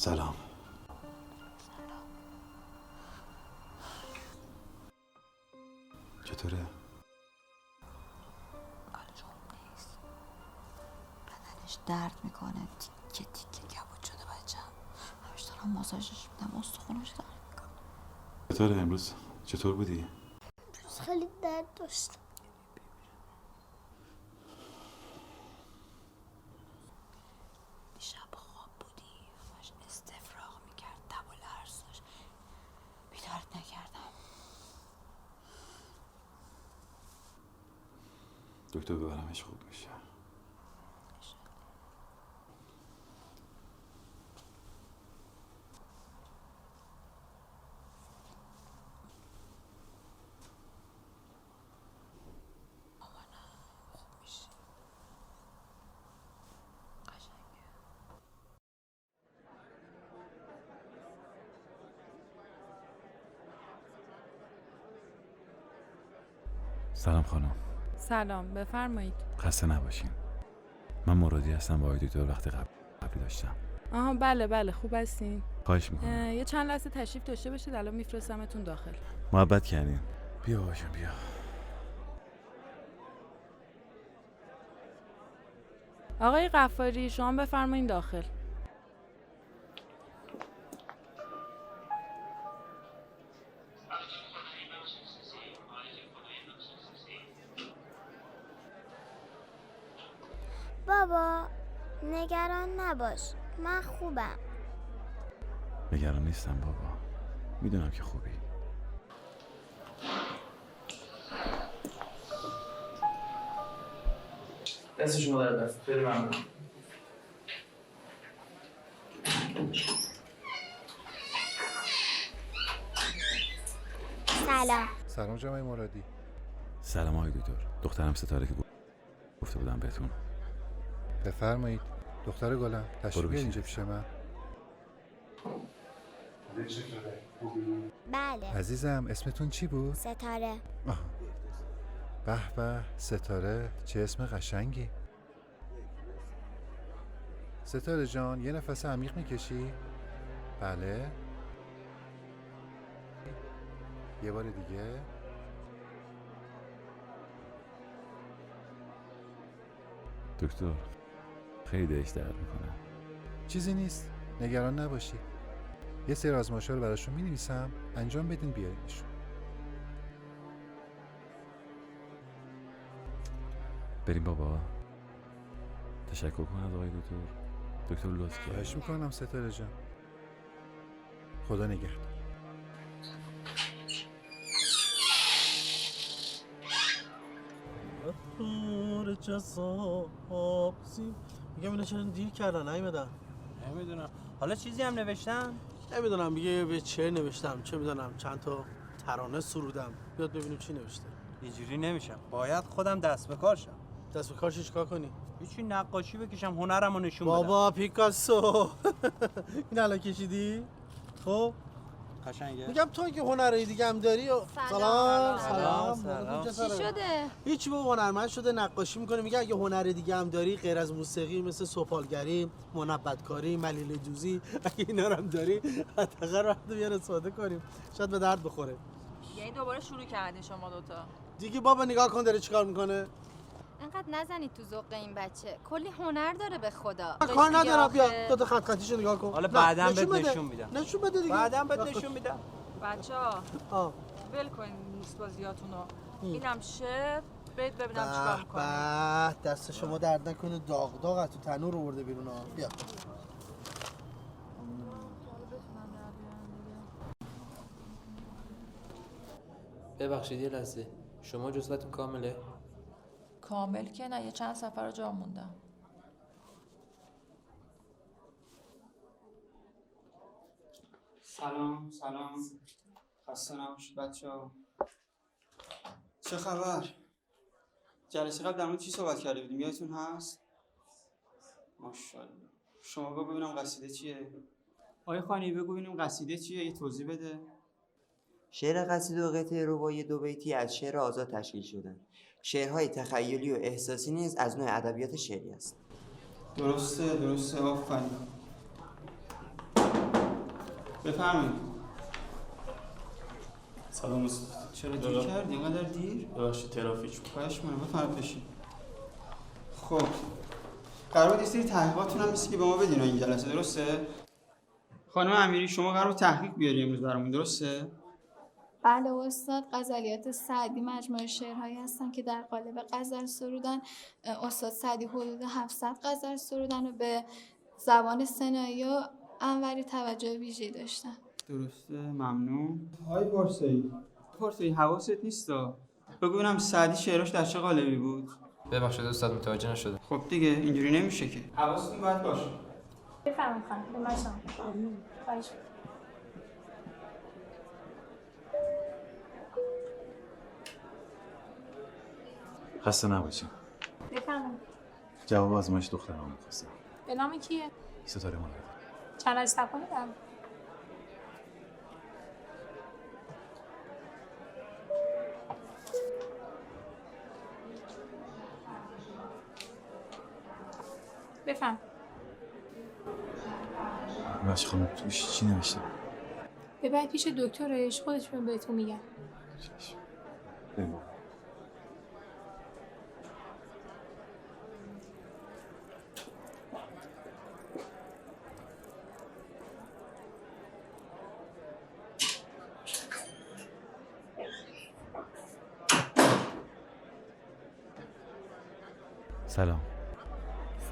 سلام. چطوره؟ آلجوم نیست، بدنش درد میکنه، تیکه تیکه کبود شده بچم. همش دارم ماساژش میدم، استخونش درد میکنه. چطوره امروز؟ چطور بودی؟ امروز خیلی درد داشتم. دیشب خواب بودی، همش استفراغ میکرد، تب و لرز داشت، بیدارت نکردم. دکتر ببرمش خوب میشه. خوب میشی، قشنگه. سلام خانم. سلام، بفرمایید. خسته نباشین. من مرادی هستم، با آقای دکتر وقت قبلی داشتم. آها بله خوب هستین. خواهش میکنم. یه چند لحظه تشریف داشته باشید، الان میفرستمتون داخل. محبت کردین. بیا باشم بیا. آقای غفاری شما بفرمایید داخل. بابا نگران نباش، من خوبم. نگران نیستم بابا، میدونم که خوبی. دست شما در دست. خیلی ممنون. سلام. سلام جناب مرادی. سلام آقای دکتر. دخترم ستاره که گفته بودم بهتون. بفرمایید. دختر گلم تشریف بیارید اینجا بشین. پیش من. بله. عزیزم اسمتون چی بود؟ ستاره. آها. به به ستاره، چه اسم قشنگی. ستاره جان یه نفس عمیق میکشی؟ بله. یه بار دیگه. دکتر خیلی دلش درد میکنه. چیزی نیست، نگران نباشی. یه سری آزمایش‌ها رو براشون می‌نویسم، انجام بدین بیارینشون. بریم بابا. تشکر کنم از آقای دکتر. دکتر لطف کرد. خواهش میکنم ستاره جان. خدا نگهدار. میگم اینا چرا دیر کردن نیومدن؟ نمیدونم. حالا چیزی هم نوشتن؟ نمیدونم، میگه به چه نوشتم، چه میدونم، چند تا ترانه سرودم. بیاد ببینیم چی نوشته. اینجوری نمیشم. باید خودم دست به کار شم. دست به کارش چیکار کنی؟ هیچی، نقاشی بکشم، هنرمو نشون بدم. بابا پیکاسو. این الان کشیدی؟ خب قشنگه. میگم تو که هنرهای دیگه هم داری. سلام. چی شده؟ هیچ با هنرمند شده، نقاشی میکنه. میگه اگه هنر دیگه هم داری غیر از موسیقی، مثل سفالگری، منبتکاری، ملیل دوزی، اگه اینا رو هم داری حداقل وقت بیار استفاده کنیم، شاید به درد بخوره. یعنی دوباره شروع کردین شما دوتا؟ دیگه بابا نگاه کن داره چیکار میکنه. انقدر نزنید تو ذوق این بچه، کلی هنر داره به خدا. کار ندارم، بیا دو تا خط خطیشو نگاه کن. حالا بعداً بهت بده. نشون میدم. نشون بده دیگه. بعداً بهت نشون میدم. بچه‌ها ول کنین نیست بازیاتونو. اینم شعر، برید ببینم چیکار می‌کنین. به دست شما درد نکنه، داغ داغ از تو تنور آورده بیرون ها. بیا. ببخشید یه لحظه، شما جزوتون کامله؟ کامل که نه، یه چند سفر رو جا موندم. سلام خسته نباشید بچه‌ها. چه خبر؟ جلسه قبل در مورد چی صحبت کرده بودیم یادتون هست؟ ماشاءالله. شما ببینم قصیده چیه؟ آقای خانی بگو ببینیم قصیده چیه، یه توضیح بده. شعر قصیده و قطعه رباعی دو بیتی از شعر آزاد تشکیل شدن. شعرهای تخیلی و احساسی نیز از نوع ادبیات شعری است. درسته آفرین. بفرمایید. سلام استاد. چرا دیر کردی؟ اینقدر دیر؟ ببخشید ترافیک بود. خواهش می‌کنم بفرمایید بشین. خب قرار بود یه سری تحقیقاتتون هم مثل که به ما بدین این جلسه، درسته؟ خانم امیری شما قرار بود تحقیق بیاری امروز برامون، درسته؟ بله استاد، غزلیات سعدی مجموعه شعرهایی هستن که در قالب غزل سرودن. استاد سعدی حدود 700 غزل سرودن و به زبان سنایی و انوری توجه ویژه‌ای داشتن. درسته، ممنون. های پارسایی حواست نیستا. بگو ببینم سعدی شعراش در چه قالبی بود؟ ببخشید استاد متوجه نشدم. خب دیگه اینجوری نمیشه که. حواستون باید باشه. بفرمایید خانم، به مشام. خواهش می‌کنم. خسته نباشین. بفرمایید. جواب آزمایش دخترم می‌خواستم. به نام کیه؟ ستاره مولد. چند از تکانی دارم. بفهم. باشه خانم توش چی نوشته؟ ببرید پیش دکترش، خودش بهتون میگم. بگو. سلام.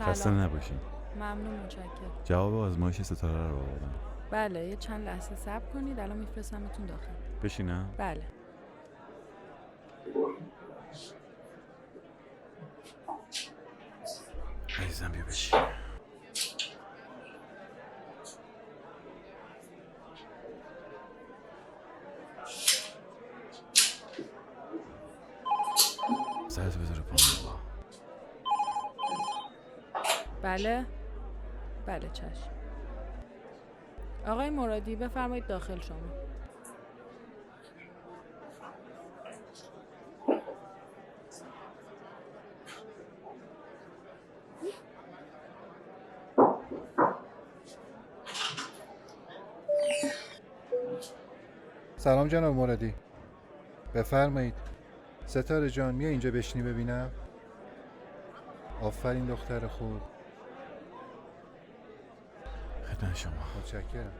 خسته نباشین. ممنون، متشکرم. جواب آزمایش ستاره رو آوردم. بله، یه چند لحظه صبر کنید، الان میفرستمتون داخل. بشینم؟ بله. عزیزم بیا بشین. سرت بذاره پایین بابا. بله؟ بله چشم. آقای مرادی بفرمایید داخل شما. سلام جناب مرادی. بفرمایید. ستاره جان میا اینجا بشینی ببینم. آفرین دختر خوب. خدمت شما. متشکرم.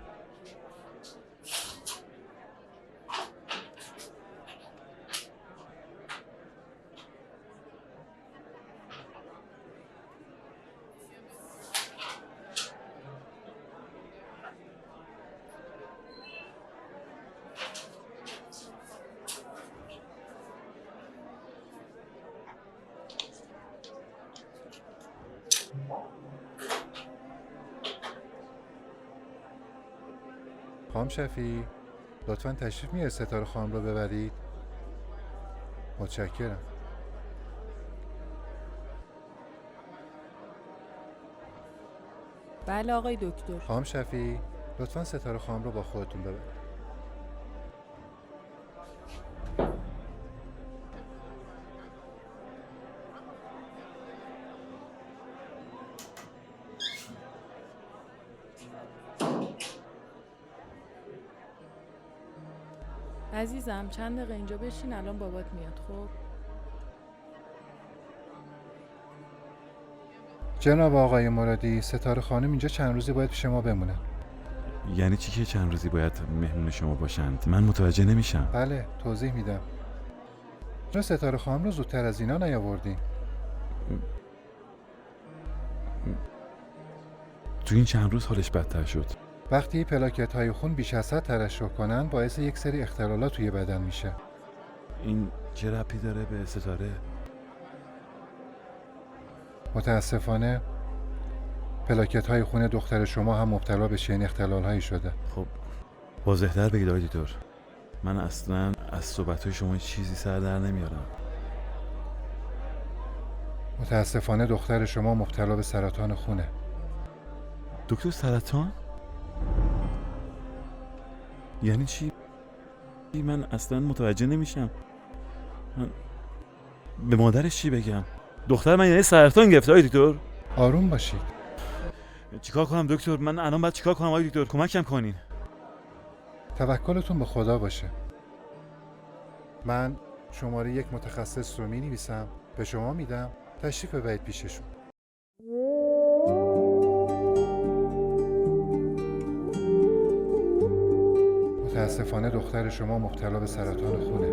خانم شفیعی لطفاً تشریف میاره ستاره خانم رو ببرید. متشکرم. بله آقای دکتر. خانم شفیعی لطفاً ستاره خانم رو با خودتون ببرید. عزیزم چند دقیقه اینجا بشین، الان بابات میاد. خب جناب آقای مرادی ستاره خانم اینجا چند روزی باید پیش ما بمونه. یعنی چی که چند روزی باید مهمون شما باشند؟ من متوجه نمیشم. بله توضیح میدم. چرا ستاره خانم رو زودتر از اینا نیاوردین؟ تو این چند روز حالش بدتر شد. وقتی پلاکت های خون بیش از حد ترشح کنن باعث یک سری اختلالات توی بدن میشه. این چه ربطی داره به ستاره؟ متاسفانه پلاکت های خون دختر شما هم مبتلا به چنین اختلال هایی شده. خب واضح‌تر بگید آقای دکتر. من اصلا از صحبت‌های شما چیزی سر در نمیارم. متاسفانه دختر شما مبتلا به سرطان خونه. دکتر سرطان؟ یعنی چی؟ من اصلا متوجه نمیشم. من به مادرش چی بگم؟ دختر من یعنی سرطان گرفته آقای دکتر؟ آروم باشید. چیکار کنم دکتر؟ من الان باید چیکار کنم آقای دکتر؟ کمکم کنین. توکلتون به خدا باشه. من شماره 1 متخصص رو می‌نویسم، به شما میدم، تشریف ببرید پیششون. متاسفانه دختر شما مبتلا به سرطان خونه.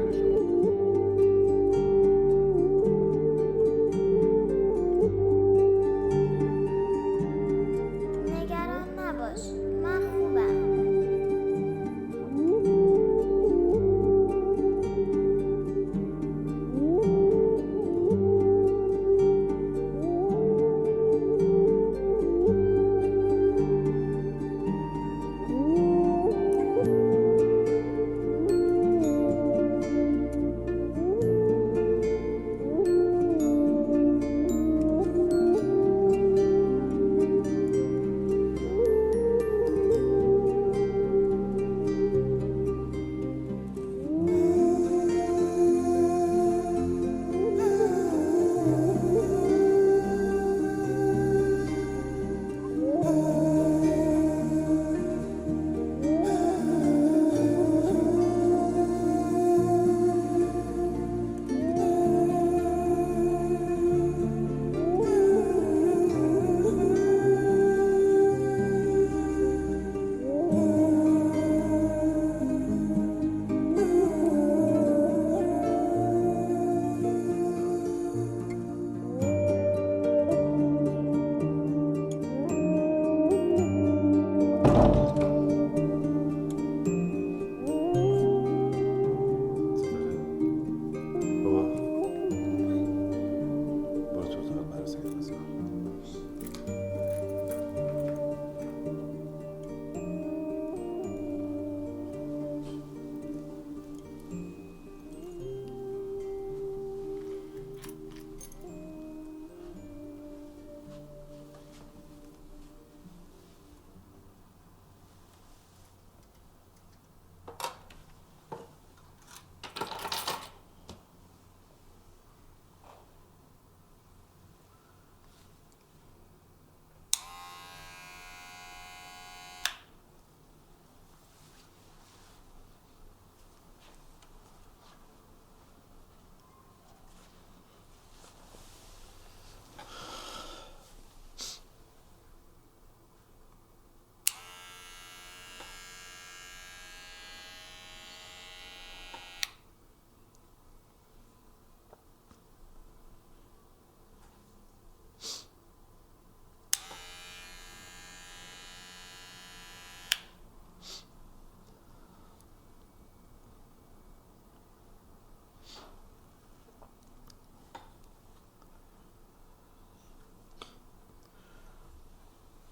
نگران نباش، من خوبم.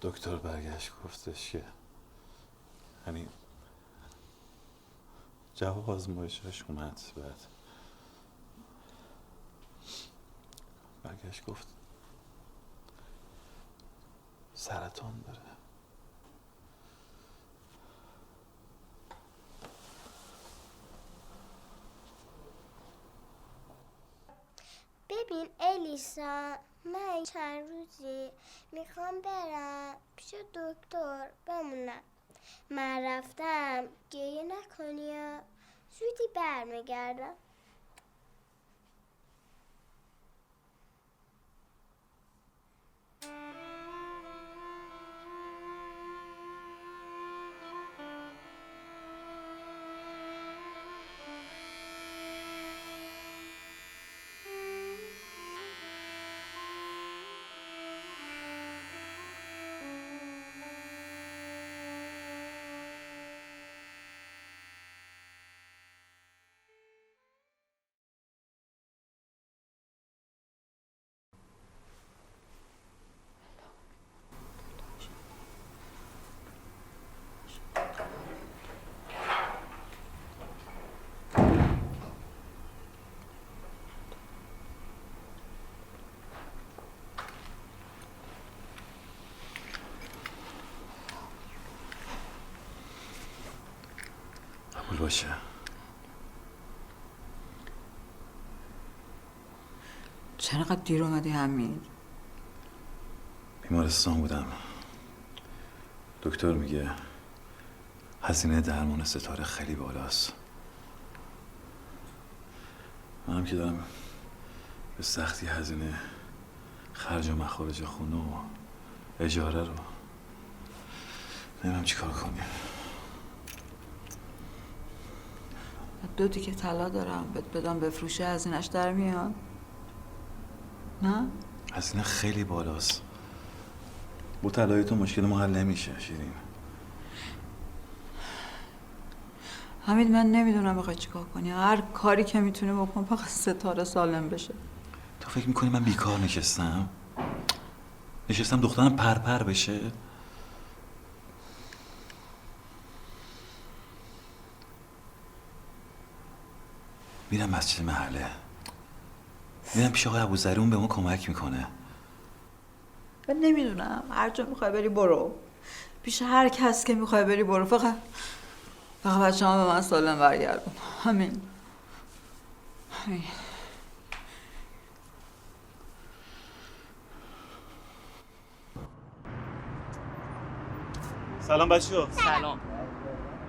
دکتر برگشت گفتش که یعنی جواب آزمایشش اومد، بعد برگشت گفت سرطان داره. ببین الیسا، من چند روزی میخوام برم پیش دکتر بمونم. من رفتم گریه نکنی یا زودی برمیگردم. قبول باشه. چرا قد دیر اومدی همین؟ بیمارستان بودم. دکتر میگه هزینه درمان ستاره خیلی بالاست. منم که دارم به سختی هزینه خرج و مخارج خونه و اجاره رو نمیدونم چی کار کنیم. 2 تیکه طلا دارم بهت بدم بفروشه هزینه‌اش در میاد؟ نه؟ هزینه خیلی بالاست. با طلای تو مشکل ما حل نمیشه شیرین. حمید من نمیدونم بخوای چیکار کنی. هر کاری که میتونی بکن فقط ستاره سالم بشه. تو فکر میکنی من بیکار نشستم دخترم پرپر بشه؟ میرم مسجد محله، میرم پیش آقای ابوذری، اون به ما کمک میکنه. من نمیدونم هر جا میخوای بری برو، پیش هر کس که میخوای بری برو، فقط بچه ها به من سالم برگردون. همین. سلام بچه‌ها. سلام.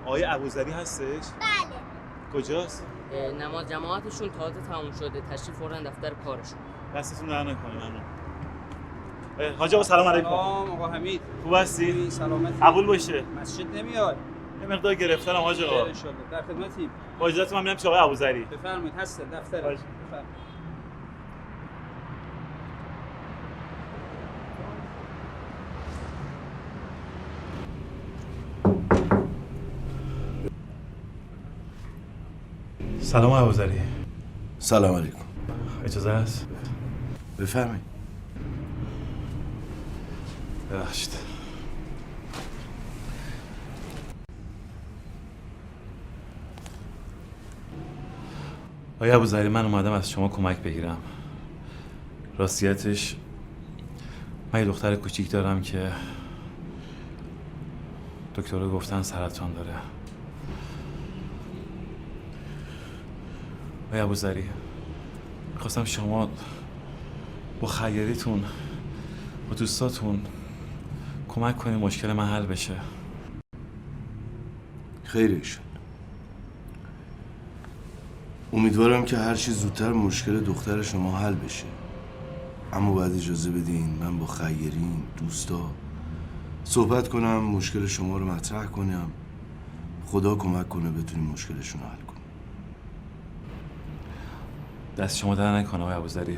آقای ابوذری هستش؟ بله. کجاست؟ نماز جماعتشون تازه تموم شده، تشریف بردن دفتر کارشون. دستتون در نکنه. ممنون. حاج آقا سلام علیکم. سلام آقا حمید. خوب هستی؟ سلامتی. قبول باشه. مسجد نمیاد. یه مقدار گرفتنم حاج آقا. ان شاء الله در خدمتیم. با اجازهتون من میرم پیش آقای ابوذری. بفرمایید هست دفتر. بفرمایید. سلام ابوذری. سلام علیکم. اجازه هست؟ بفرمایید. ببخشید. آقای ابوذری من اومدم از شما کمک بگیرم. راستیتش من یه دختر کوچیک دارم که دکترها گفتن سرطان داره. آقای ابوذری میخواستم شما با خیریتون با دوستاتون کمک کنید مشکل من حل بشه. خیرشون. امیدوارم که هر چی زودتر مشکل دختر شما حل بشه. اما باید اجازه بدین من با خیرین دوستا صحبت کنم، مشکل شما رو مطرح کنم. خدا کمک کنه بتونیم مشکلشون رو حل کنیم. دست شما در نکنه آقای ابوذری.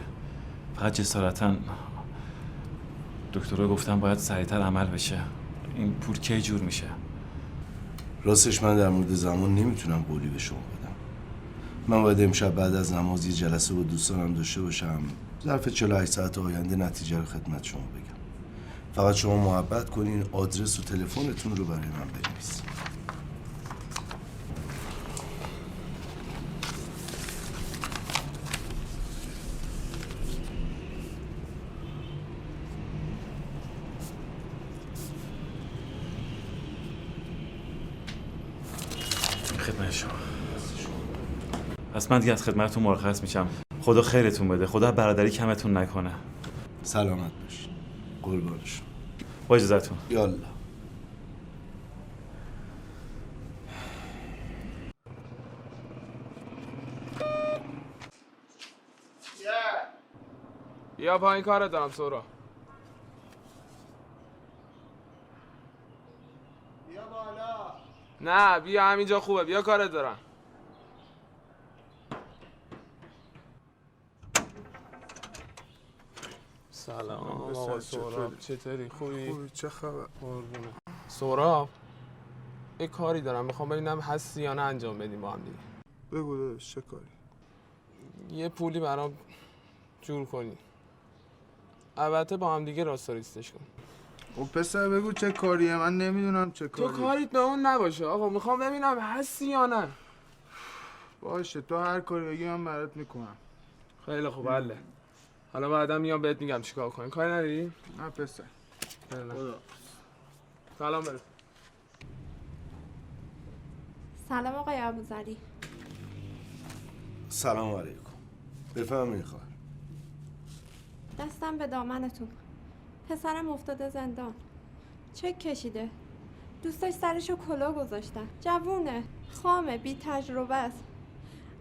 فقط جسارتاً دکترها گفتن باید سریعتر عمل بشه. این پول کی جور میشه؟ راستش من در مورد زمان نمیتونم قولی به شما بدم. من باید امشب بعد از نماز یه جلسه با دوستانم داشته باشم. ظرف 48 ساعت آینده نتیجه رو خدمت شما بگم. فقط شما محبت کنین آدرس و تلفنتون رو برای من بنویسین. خدمت شما. پس من دیگه از خدمتتون مرخص میشم. خدا خیرتون بده. خدا برادری کمتون نکنه. سلامت باشین. قربانشون. با اجازهتون. یالا. بیا پایین کارت دارم سورا. بیا بالا. نه بیا همینجا خوبه، بیا کارت دارم. سلام آقا سهراب، چطوری؟ خوبی؟ چه خبر؟ قربونه. سهراب یه کاری دارم، میخوام ببینم هستی یا نه انجام بدیم با هم دیگه. بگو داداش چه کاری؟ یه پولی برام جور کنی، البته با هم دیگه راست ریستش کن. خب پسر بگو چه کاریه، من نمیدونم چه کاریه. تو کاریت به اون نباشه آقا، میخوام ببینم هستی یا نه. باشه تو هر کاری بگی من برات میکنم. خیلی خوب حله. حالا بعدا میام بهت میگم چیکار کنی. کاری نداری؟ نه پسر. خدا. سلام برات. سلام آقای ابوذری. سلام علیکم. بفرمایید خواهر. دستم به دامنتون. پسرم افتاده زندان. چک کشیده. دوستاش سرشو کلا گذاشتن. جوونه، خامه، بی تجربه است.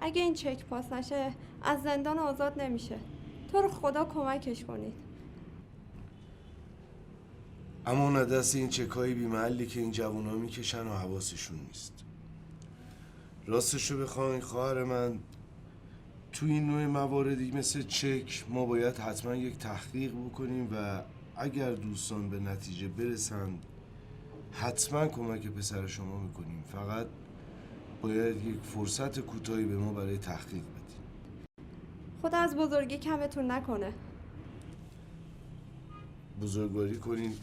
اگه این چک پاس نشه از زندان آزاد نمیشه. تو رو خدا کمکش کنید. اما اون دست این چکایی بی محلی که این جوونا میکشن و حواسشون نیست. راستشو بخواین خواهر من، تو این نوع مواردی مثل چک ما باید حتما یک تحقیق بکنیم و اگر دوستان به نتیجه برسند حتما کمک پسر شما میکنیم. فقط باید یک فرصت کوتاهی به ما برای تحقیق بدیم. خدا از بزرگی کمتون نکنه. بزرگواری کنین.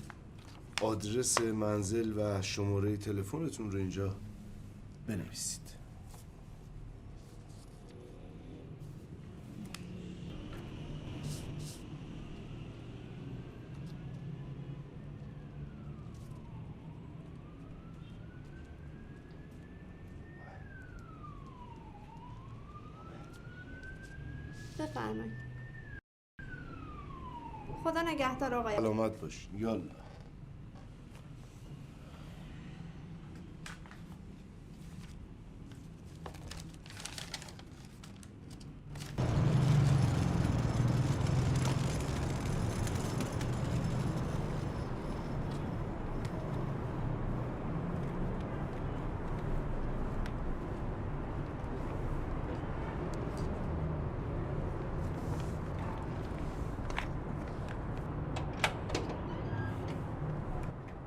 آدرس منزل و شماره تلفنتون رو اینجا بنویسید. بفرمایید. خدا نگهدار آقای. سلامت باش. یالا.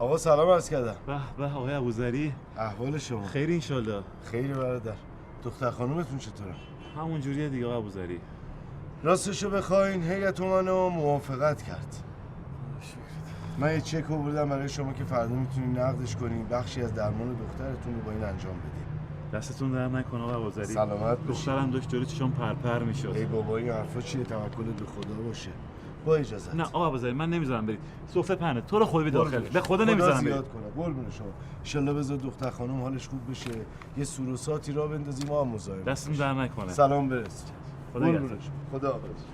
آقا سلام عرض کردم. به آقای ابوذری، احوال شما؟ خیر انشالله. خیلی برادر. دختر خانومتون چطوره؟ همون جوریه دیگه آقای ابوذری. راستشو بخواین هیئت منو موافقت کرد. من یه چک آوردم برای شما که فردا میتونین نقدش کنین، بخشی از درمان دخترتون رو با این انجام بدین. دستتون در نکنه آقای ابوذری. سلامت باشین. دخترم داشت جلوی چشام پرپر میشد. ای بابا این حرفا چیه؟ توکل به خدا باشه. با اجازت. نه آقا ابوذری من نمیذارم برید. سفره پهنه. تو رو خدا بی داخل. به خدا نمیذارم برید. زیاد کنه. قربون شما. ان شاءالله بذار دختر خانم حالش خوب بشه. یه سوروساتی را بندازیم ما هم مزاحم. دستتون در نکنه. سلام برس. خدا نگهدار. خدا حافظ.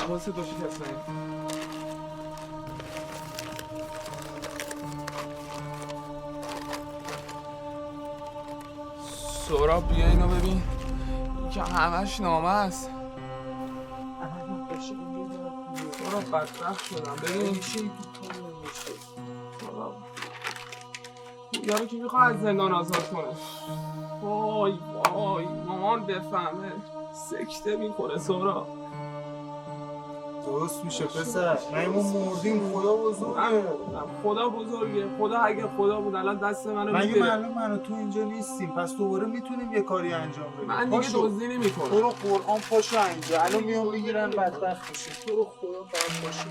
حواست باشه کسایی. سهراب بیا اینو ببین، این که همش نامه است. سهراب بدبخت شدم، ببین چی یارو که میخواه از زندان آزاد کنه. وای وای مامان بفهمه سکته میکنه. سهراب درست میشه پسر، ما مردیم. خدا بزرگه. خدا بزرگه. خدا اگه خدا بود الان دست منو میگیره. مگه معلوم من و تو اینجا نیستیم، پس دوباره میتونیم یه کاری انجام بدیم. من دیگه دزدی نمیکنم. تو رو قرآن پاشو اینجا، الان میام بگیرن بدبخت میشی. تو رو خدا فقط پاشو.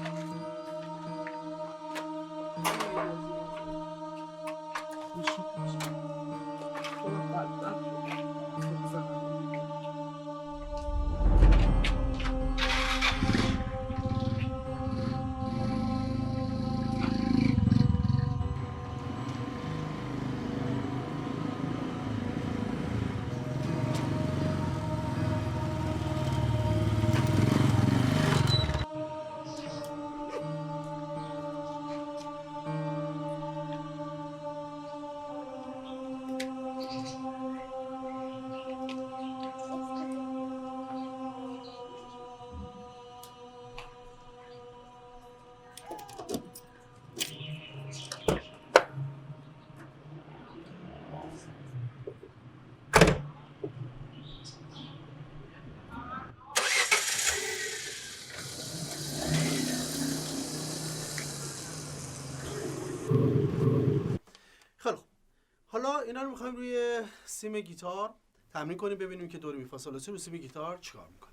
اینا رو میخوایم روی سیم گیتار تمرین کنیم ببینیم که دور می فا سول لا سی رو سیم گیتار چیکار میکنه.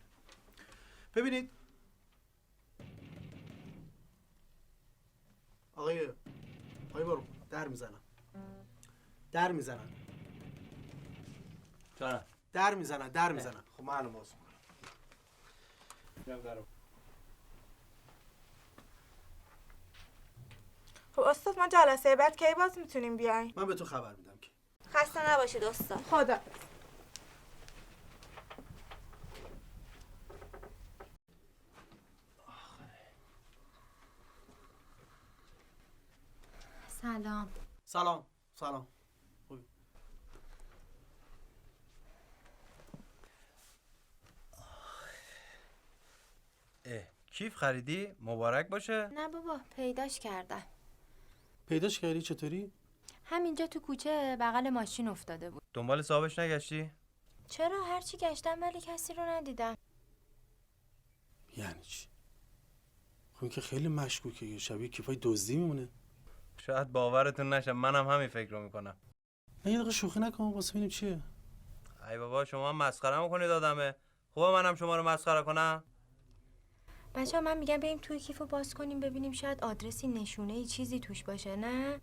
ببینید آقای بارون در میزنن جانم در میزنن. خب من الان باز میکنم. خب استاد ما جلسه بعد کی باز میتونیم بیایم؟ من به تو خبر میدم که. خسته نباشید استاد. خدا. سلام. خوبی؟ کیف خریدی؟ مبارک باشه؟ نه بابا پیداش کردم. پیداش کردی؟ چطوری؟ همینجا تو کوچه بغل ماشین افتاده بود. دنبال صاحبش نگشتی؟ چرا هرچی گشتم ولی کسی رو ندیدم. یعنی چی؟ خب این که خیلی مشکوکه، شبیه کیفای دزدی میمونه. شاید باورتون نشه، منم همین فکر رو میکنم. نه یه دقیقه شوخی نکن واسه ببینیم چیه. ای بابا شما مسخره میکنید آدمه. خوبه منم شما رو مسخره کنم؟ بچه‌ها من میگم بریم توی کیفو باز کنیم ببینیم شاید آدرسی نشونه چیزی توش باشه. نه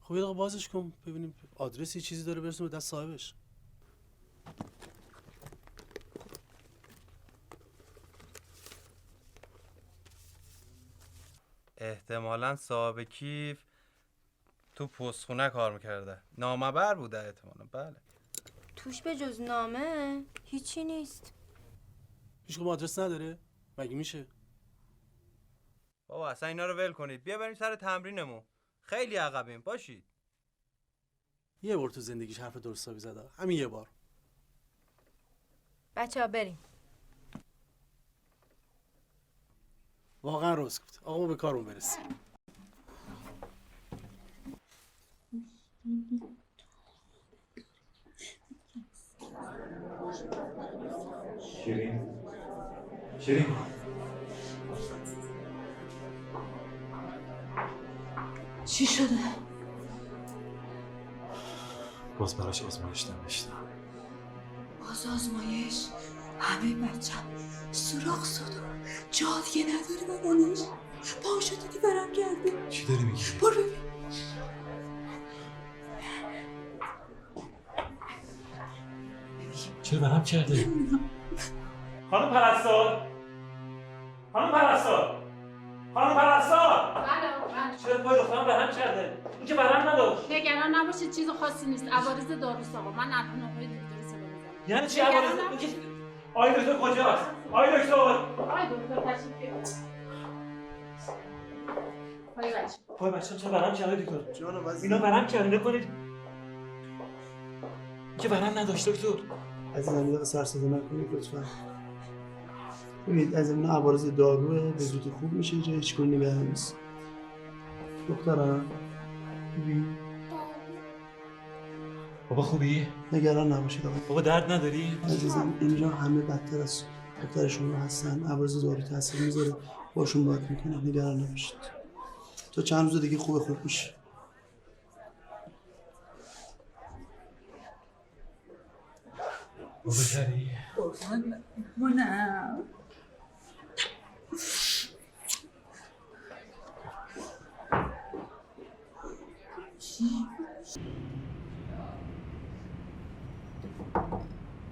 خب یه دقیقه بازش کن ببینیم آدرسی چیزی داره برسونه به دست صاحبش. احتمالاً صاحب کیف تو پستخونه کار میکرده. نامبر بوده احتمالاً. بله. توش به جز نامه هیچی نیست. هیچ کدوم آدرس نداره؟ مگه میشه؟ بابا اصلا اینا رو ول کنید. بیا بریم سر تمرینمون. خیلی عقبیم. باشید. یه بار تو زندگیش حرف درست حسابی زده. همین یه بار. بچه‌ها بریم. واقعا راست گفت. آقا ما به کارمون برسیم. شیرین چی شده؟ باز براش آزمایش نوشتم. باز آزمایش؟ همه بچه سوراخ صدا جا دیگه نداره مامانش. پاشو دیدی برم کرده. چی داری میگی؟ برو ببین. چرا برم کرده؟ خانم پرستار چرا پای دخترم برهم کرده؟ این که برهم نداشت. نگران نباشید چیز خاصی نیست. عوارض داروست آقا. من الان آقای دکتر صدا میزنم. یعنی چی عوارض؟ آقای دکتر کجاست؟ آقای دکتر تشریف بیارید. پای بچه‌م چرا برهم کرده دکتر؟ جانم عزیزم. اینا برهم کرده نکنید. که برهم نداشت دکتر. عزیزم یه دقیقه سر صدا نکنید لطفاً. ببینید از این عوارض داروه به زودی خوب میشه، جای هیچ کنی نگران نیست. دخترم ببین بابا خوبی؟ نگران نباشید آقا. بابا درد نداری؟ عزیزم اینجا همه بدتر از دختر شما هستن. عوارض دارو تاثیر میذاره، باشون باید میکنم. نگران نباشید. تا چند روز دیگه خوب میشه. بابا کری؟ مونم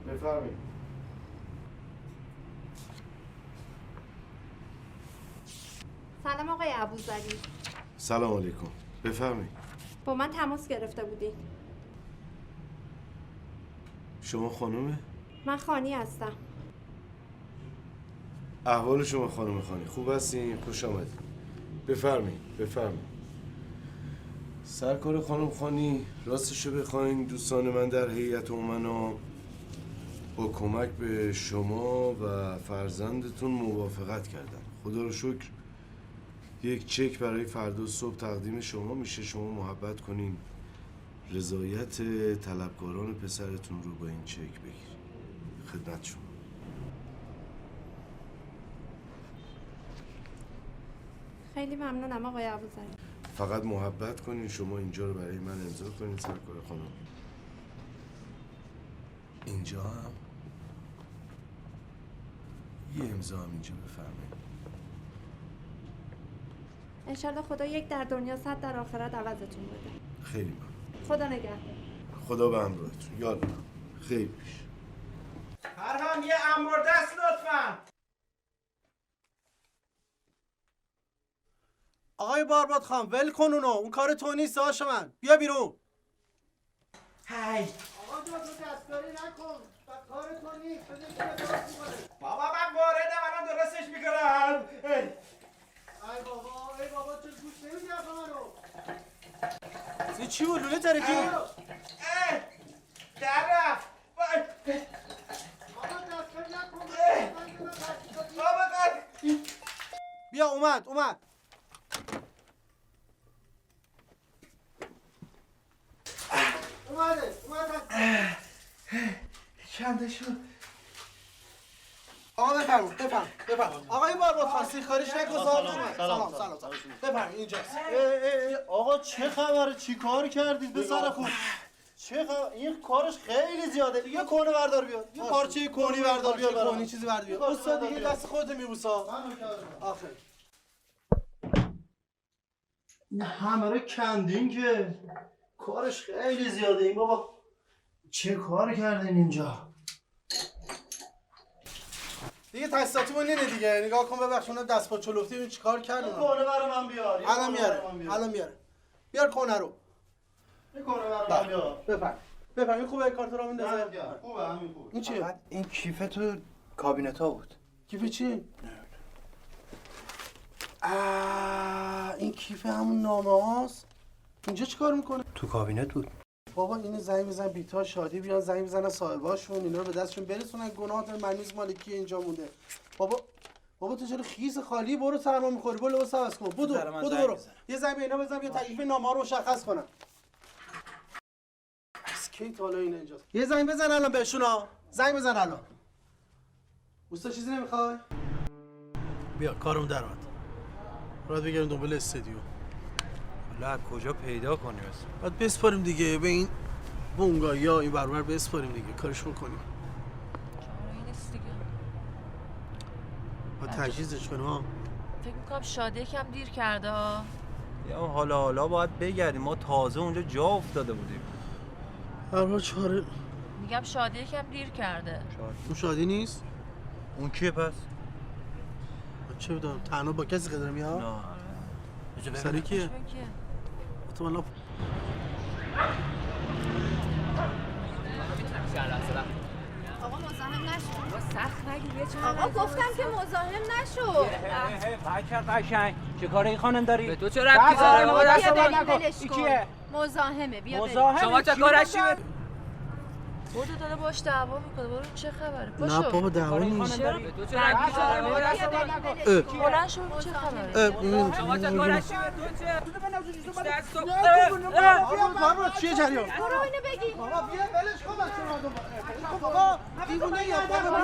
بفرمایید. سلام آقای ابوذری. سلام علیکم. بفرمایید. با من تماس گرفته بودین. شما خانومه؟ من خانی هستم. احوال شما خانم خانی خوب هستین؟ خوش آمدید. بفرمایید. سرکار خانم خانی، راستشو بخواین دوستان من در هیئت امنا با کمک به شما و فرزندتون موافقت کردن. خدا رو شکر یک چک برای فردا صبح تقدیم شما میشه. شما محبت کنین رضایت طلبکاران پسرتون رو با این چک بگیرید. خدمت شما. خیلی ممنونم آقای ابوذری. فقط محبت کنین شما اینجا رو برای من امضا کنین سرکار خانم. اینجا هم یه امضا هم اینجا بفرمایید. انشالله خدا یک در دنیا 100 در آخرت عوضتون بده. خیلی ممنون. خدا نگهدار. خدا به همراهتون. یالا خیلی پیش. فرهان یه انبار دست لطفا. آقای بارباد خان ول کن اونو، اون کار تو نیست داش من. بیا بیرون. هی آقا جان تو دستکاری نکن، کار تو نیست. بابا من واردم الان درستش میکنم. ای بابا چه گوش نمیدی آقا منو. چی بود لوله ترکی؟ در رفت. بیا اومد چنده شد؟ آقا بفرم آقای بارباد خان سیخکاریش نگذار. سلام بفرم اینجاست. آقا چه خبره؟ چی کار کردید پسر خوب؟ چه خبر؟ این کارش خیلی زیاده. یه کونه بردار بیار، یه پارچه کونی بردار بیار، کونی چیزی بردار بیار. استاد دیگه دست خودت میبوسا. آفرین. این همه رو کندین که کارش خیلی زیاده. این بابا چه کار کردین اینجا؟ دیگه تحصیلاتیمون اینه دیگه. نگاه کن ببخشونه دست پا چلفتی این چیکار کردن؟ کونه برای من بیار. الان میاره. بیار کونه رو. این کونه برای من بیار. بفهم خوبه کارت رو میندازه. خوبه همین خوبه. این چیه؟ این کیف تو کابینتا بود. کیف چی؟ این کیف همون نامه هاست. اینجا چیکار میکنه؟ تو کابینت بود. بابا اینو زنگ بزن بیتا شادی بیان زنگ بزنن صاحباشون اینا رو به دستشون برسونن. گناه مرمیز مالکی اینجا مونده. بابا تو چرا خیس خالی؟ برو سرما میخوری. برو لباس عوض کن. برو. یه زنگ به اینا بزن بیا تکلیف نامه رو مشخص کنن. از کی تا حالا اینا اینجاست؟ یه زنگ بزن الان بهشون ها. زنگ بزن الان. اوستا چیزی نمیخوای؟ بیا کارم در اومد. باید بگیریم دنبال استودیو. حالا کجا پیدا کنیم اسم؟ باید بسپاریم دیگه به این بونگایی ها این بربر بسپاریم دیگه کارشون کنیم. این نیست دیگه. باید تجهیزش کنیم ها. فکر میکنم شادی یکم دیر کرده. یا حالا باید بگردیم، ما تازه اونجا جا افتاده بودیم. هر حال چاره. میگم شادی یکم دیر کرده. اون شادی نیست؟ اون کیه پس؟ چه بدونم تنها با کسی قدر میاد؟ نه. سری کیه؟ تو الان آقا مزاحم نشو. سخت نگیر چه آقا گفتم که مزاحم نشو. قشنگ چه کاره این خانم داری؟ به تو چه ربطی داره؟ بابا دست بریم نکن. ولش این کن. کیه؟ مزاحمه بیا بریم. شما چه کارش چیه؟ خودت داره باش دعوا میکنه. برو چه خبره؟ نه بابا دعوا نیست. به تو چه ربطی داره؟ بابا دست نکن. بلند شو چه خبره؟ شما چه کارش چیه؟ تو چه؟ دستو بابا چیه جریان؟ برو اینو بگی. بابا بیا ولش کن بچه‌ها. بابا دیوونه یا بابا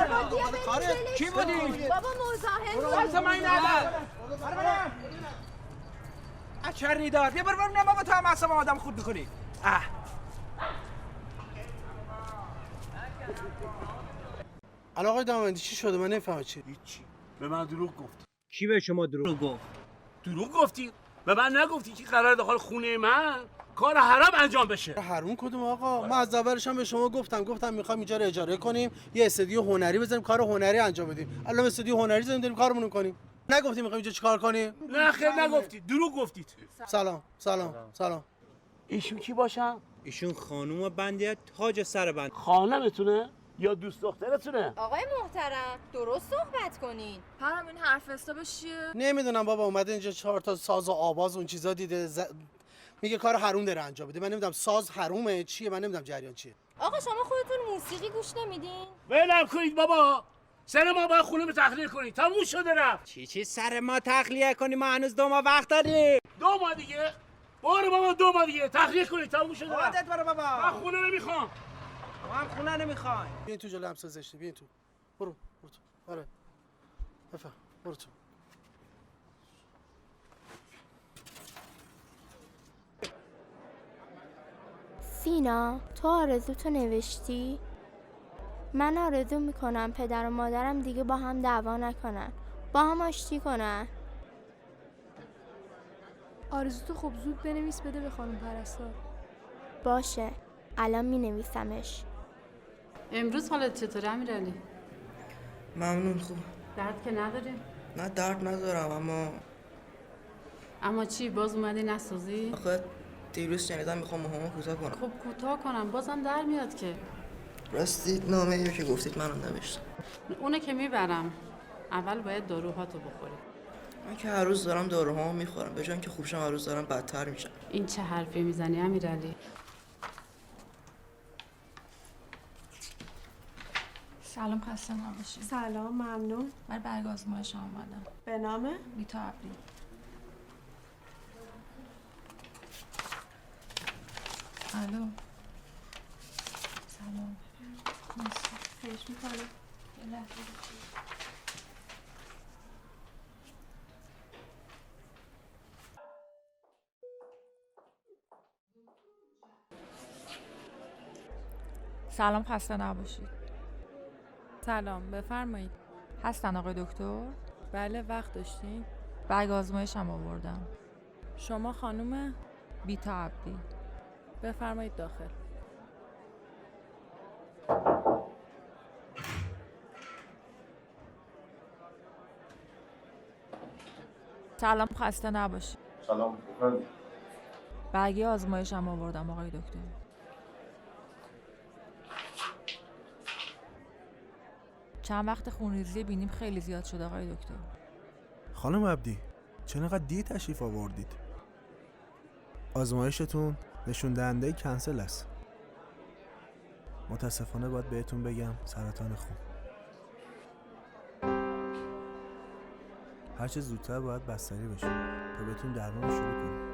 کاره کی بودی؟ بابا مزاحم واسه من ندار. اچری دار. بیا برو نه بابا تو هم اصلا آدم خود می‌کنی. علاقه دامندی چی شده من نفهمم چی؟ هیچی. به من دروغ گفت. کی به شما دروغ گفت؟ دروغ گفتی؟ به من نگفتی که قرار داخل خونه من کار حرام انجام بشه. حرام کدوم آقا؟ من از اولش هم به شما گفتم میخوام اینجا رو اجاره کنیم، یه استودیو هنری بزنیم، کار هنری انجام بدیم. الان استودیو هنری زدیم داریم کارمون کنیم. نگفتیم میخوایم اینجا چیکار کنیم؟ نه خیر نگفتی. دروغ گفتید. سلام. ایشون کی باشم؟ ایشون خانوم بنده تاج سر بند. خانمتونه یا دوست دخترتونه؟ آقای محترم درست صحبت کنین. هرم این حرف حسابش چیه؟ نمیدونم بابا اومده اینجا 4 تا ساز و آواز اون چیزا دیده میگه کار حروم داره انجام بده. من نمیدونم ساز حرومه چیه، من نمیدونم جریان چیه. آقا شما خودتون موسیقی گوش نمیدین؟ ولم کنید بابا. سر ما باید خونه تخلیه کنید. تموم شده رفت. چی سر ما تخلیه کنی؟ ما هنوز 2 ماه وقت داریم. 2 ماه دیگه؟ برو بابا 2 ماه دیگه تخلیه کنید. تموم شده رفت. خودت برو بابا. من خونه نمیخوام. ما هم خونه نمیخوایم. بیاین تو جلو همسایه زشته. بیاین تو. برو تو. آره. بفهم. برو تو. سینا تو آرزوتو نوشتی؟ من آرزو میکنم پدر و مادرم دیگه با هم دعوا نکنن، با هم آشتی کنن. آرزوتو خب زود بنویس بده به خانم پرستار. باشه الان مینویسمش. امروز حالت چطوره امیرعلی؟ ممنون خوب. درد که نداری؟ نه درد ندارم اما چی باز اومدی نسازی؟ آخه دیروز شنیدم میخوام موهامو کوتاه کنم. خب کوتاه کنم بازم در میاد که. راستی نامه ایو که گفتید منو نوشتم. اونه که میبرم. اول باید داروهاتو بخوری. من که هر روز دارم داروهامو میخورم، به جای اینکه خوب شم هر روز دارم بدتر میشم. این چه حرفی میزنی امیرعلی؟ سلام خسته نباشی. سلام ممنون. من برگ آزمایش اومدم. به نام بیتا ابری. الو. سلام. خیش میکنم. یه لحظه. سلام خسته نباشید. سلام بفرمایید. هستن آقای دکتر؟ بله وقت داشتین؟ برگ آزمایشم آوردم. شما خانوم؟ بیتا عبدی. بفرمایید داخل. سلام خسته نباشید. سلام بفرمایید. برگ آزمایشم آوردم آقای دکتر. چند وقت خونریزی بینیم خیلی زیاد شده آقای دکتر. خانم عبدی چقدر دیر تشریف آوردید؟ آزمایشتون نشون دهنده کنسل است. متاسفانه باید بهتون بگم سرطان خون. هرچه زودتر باید بستری بشه تا بهتون درمان رو شروع کنیم.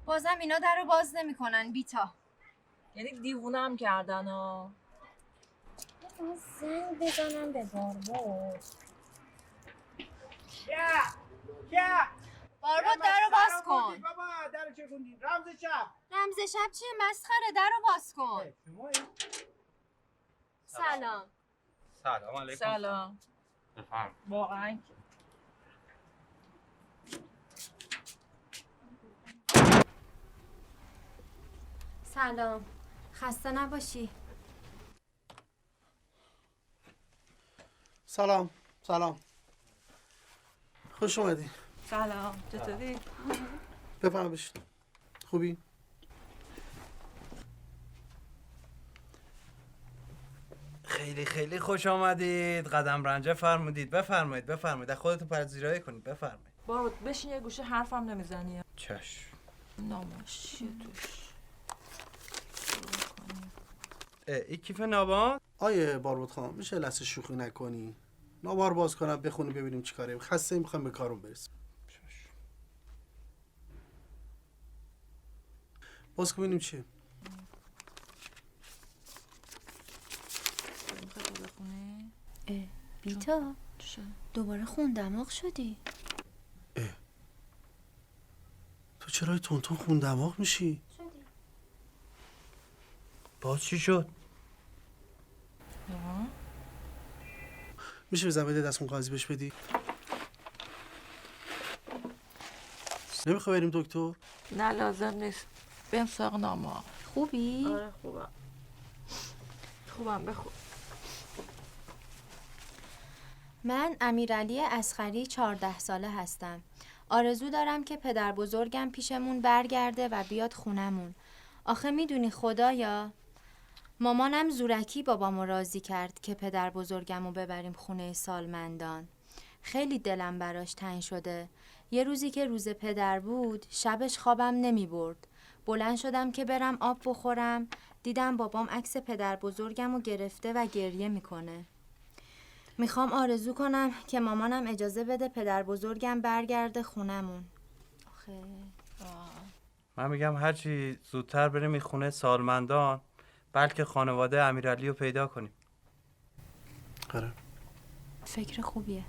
بازم اینا در رو باز نمی‌کنن بیتا. یعنی دیوونه هم کردن ها. زنگ بزنم به باربود. باربود در رو باز کن. بابا در رو چه کندین؟ رمز شب. رمز شب چیه مسخره؟ در رو باز کن. سلام. سلام علیکم. سلام. بفرم. واقعا سلام. خسته نباشی. سلام سلام. خوش اومدی. سلام. چطوری؟ بفرما بشین. خوبی؟ خیلی خیلی خوش آمدید. قدم رنجه فرمودید. بفرمایید بفرمایید. خودتون پذیرایی کنید. بفرمایید. بابا بشین یه گوشه حرفم نمیزنی. چشم. ناماشیه توش. این کیف نابان؟ آیه بارود خان میشه لحظه شوخی نکنی؟ نوار باز کنم بخونی ببینیم چی کاره. خسته میخوایم به کارم برسیم. باز ببینیم چیه. بیتا دوباره خون دماغ شدی؟ تو چرا تونتون خون دماغ میشی؟ باز چی شد؟ میشه به زبده دستمون قاضی بهش بدی؟ نمیخوای بریم دکتر؟ نه لازم نیست. بریم سراغ نامه. خوبی؟ آره خوبم بخوب. من امیرعلی اصغری 14 ساله هستم. آرزو دارم که پدر بزرگم پیشمون برگرده و بیاد خونمون. آخه میدونی خدایا مامانم زورکی بابامو راضی کرد که پدر بزرگمو ببریم خونه سالمندان. خیلی دلم براش تنگ شده. یه روزی که روز پدر بود شبش خوابم نمی برد. بلند شدم که برم آب بخورم، دیدم بابام عکس پدر بزرگمو گرفته و گریه میکنه. میخوام آرزو کنم که مامانم اجازه بده پدر بزرگم برگرده خونمون. آخه من میگم هرچی زودتر بریم این خونه سالمندان، بلکه خانواده امیرعلی رو پیدا کنیم. آره فکر خوبیه.